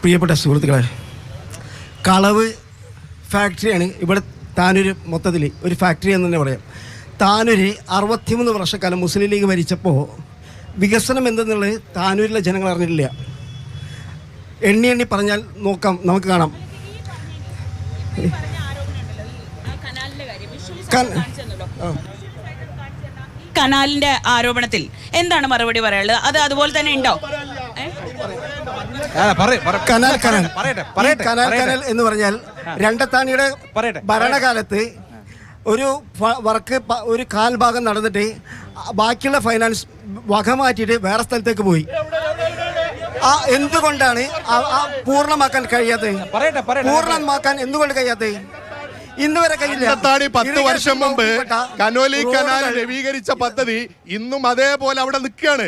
പ്രിയപ്പെട്ട സുഹൃത്തുക്കളെ, കളവ് ഫാക്ടറിയാണ് ഇവിടെ താനൂര്. മൊത്തത്തിൽ ഒരു ഫാക്ടറി എന്ന് തന്നെ പറയാം. താനൂര് 63 വർഷക്കാലം മുസ്ലിം ലീഗ് ഭരിച്ചപ്പോൾ വികസനം എന്തെന്നുള്ളത് താനൂരിലെ ജനങ്ങൾ അറിഞ്ഞിട്ടില്ല. എണ്ണി പറഞ്ഞാൽ നമുക്ക് കാണാം. കനാലിന്റെ ആരോപണത്തിൽ എന്താണ് മറുപടി പറയാനുള്ളത്? അത് അതുപോലെ തന്നെ ഉണ്ടോ? കനാൽ എന്ന് പറഞ്ഞാൽ രണ്ടത്താണിയുടെ ഭരണകാലത്ത് ഒരു വർക്ക് ഒരു കാൽഭാഗം നടന്നിട്ട് ബാക്കിയുള്ള ഫൈനാൻസ് വക മാറ്റിയിട്ട് വേറെ സ്ഥലത്തേക്ക് പോയി. എന്തുകൊണ്ടാണ് പൂർണ്ണമാക്കാൻ കഴിയാത്തത്? പൂർണ്ണമാക്കാൻ എന്തുകൊണ്ട് കഴിയാത്തത്? ഇന്ന് വരെ കഴിയില്ല. 10 വർഷം മുമ്പ് കനോലി കനാൽ നവീകരിച്ച പദ്ധതി ഇന്നും അതേപോലെ അവിടെ നിൽക്കുകയാണ്.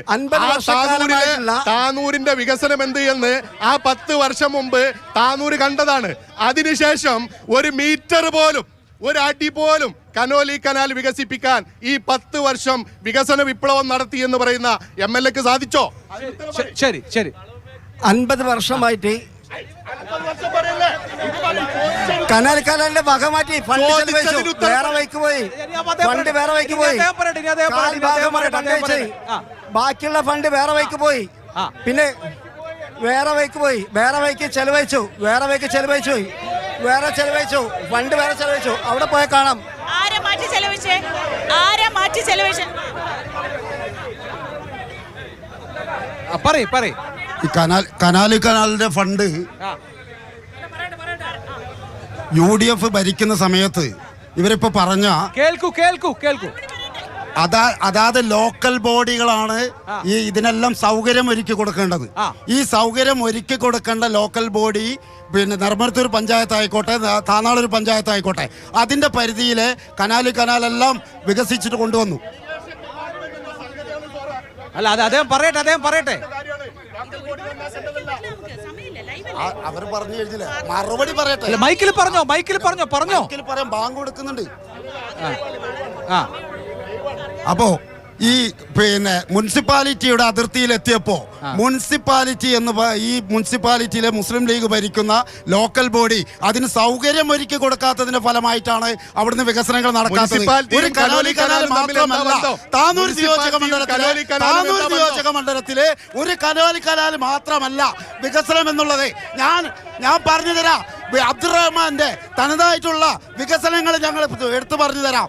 താനൂരിന്റെ വികസനം എന്ത് എന്ന് ആ 10 വർഷം മുമ്പ് താനൂര് കണ്ടതാണ്. അതിനുശേഷം ഒരു മീറ്റർ പോലും ഒരു അടി പോലും കനോലി കനാൽ വികസിപ്പിക്കാൻ ഈ 10 വർഷം വികസന വിപ്ലവം നടത്തി എന്ന് പറയുന്ന MLAക്ക് സാധിച്ചോ? ശരി 50 വർഷമായിട്ട് കനാലിന്റെ വക മാറ്റി ഫണ്ട് വേറെ വൈക്ക് പോയി. ബാക്കിയുള്ള ഫണ്ട് വേറെ വൈക്ക് പോയി. പിന്നെ വേറെ വൈക്ക് ചെലവഴിച്ചു. ഫണ്ട് വേറെ ചെലവഴിച്ചു. അവിടെ പോയാൽ കാണാം. ഈ കനാലിന്റെ ഫണ്ട് UDF ഭരിക്കുന്ന സമയത്ത് ഇവരിപ്പോ പറഞ്ഞ കേൾക്കൂ അതാത് ലോക്കൽ ബോഡികളാണ് ഈ ഇതിനെല്ലാം സൗകര്യം ഒരുക്കി കൊടുക്കേണ്ടത്. ഈ സൗകര്യം ഒരുക്കി കൊടുക്കേണ്ട ലോക്കൽ ബോഡി പിന്നെ നെടുമത്തൂർ പഞ്ചായത്ത് ആയിക്കോട്ടെ, താനാളൂർ പഞ്ചായത്ത് ആയിക്കോട്ടെ, അതിന്റെ പരിധിയിലെ കനാലെല്ലാം വികസിച്ചിട്ട് കൊണ്ടുവന്നു. അല്ല അത് അദ്ദേഹം പറയട്ടെ. അവർ പറഞ്ഞു കഴിഞ്ഞില്ല, മറുപടി പറയട്ടെ. മൈക്കിൽ പറഞ്ഞോ പറയാൻ ബാങ്ക് കൊടുക്കുന്നുണ്ട്. അപ്പോ ഈ പിന്നെ മുനിസിപ്പാലിറ്റിയുടെ അതിർത്തിയിലെത്തിയപ്പോ ഈ മുനിസിപ്പാലിറ്റിയിലെ മുസ്ലിം ലീഗ് ഭരിക്കുന്ന ലോക്കൽ ബോഡി അതിന് സൗകര്യം ഒരുക്കി കൊടുക്കാത്തതിന്റെ ഫലമായിട്ടാണ് അവിടുന്ന് വികസനങ്ങൾ നടക്കാത്തത്. ഒരു കനോലി കനാൽ മാത്രമല്ല, താനൂർ നിയോജക മണ്ഡലത്തിലെ ഒരു കനോലി കനാൽ മാത്രമല്ല വികസനം എന്നുള്ളത്. ഞാൻ പറഞ്ഞു തരാം. അബ്ദുറഹ്മാന്റെ തനതായിട്ടുള്ള വികസനങ്ങൾ ഞങ്ങൾ എടുത്തു പറഞ്ഞു തരാം.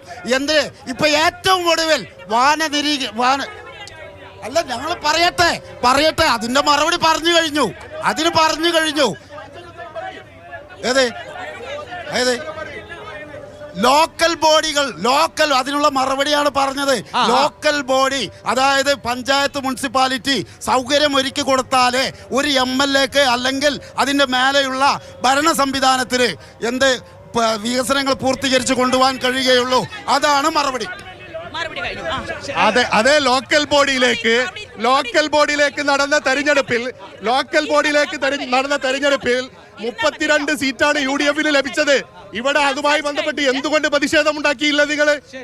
ഇപ്പൊ ഏറ്റവും ഒടുവിൽ അല്ല, ഞങ്ങൾ പറയട്ടെ അതിന്റെ മറുപടി പറഞ്ഞു കഴിഞ്ഞു. ഏത് ലോക്കൽ ബോഡികൾ അതിനുള്ള മറുപടിയാണ് പറഞ്ഞത്. ലോക്കൽ ബോഡി അതായത് പഞ്ചായത്ത് മുനിസിപ്പാലിറ്റി സൗകര്യം ഒരുക്കി കൊടുത്താലേ ഒരു MLAക്ക് അല്ലെങ്കിൽ അതിന്റെ മേലെയുള്ള ഭരണ സംവിധാനത്തിന് വികസനങ്ങൾ പൂർത്തീകരിച്ച് കൊണ്ടുപോകാൻ കഴിയുകയുള്ളൂ. അതാണ് മറുപടി. അതേ ലോക്കൽ ബോഡിയിലേക്ക് നടന്ന തെരഞ്ഞെടുപ്പിൽ 32 സീറ്റാണ് UDFന് ലഭിച്ചത്. ഇവിടെ അതുമായി ബന്ധപ്പെട്ട് എന്തുകൊണ്ട് പ്രതിഷേധം ഉണ്ടാക്കിയില്ല നിങ്ങൾ?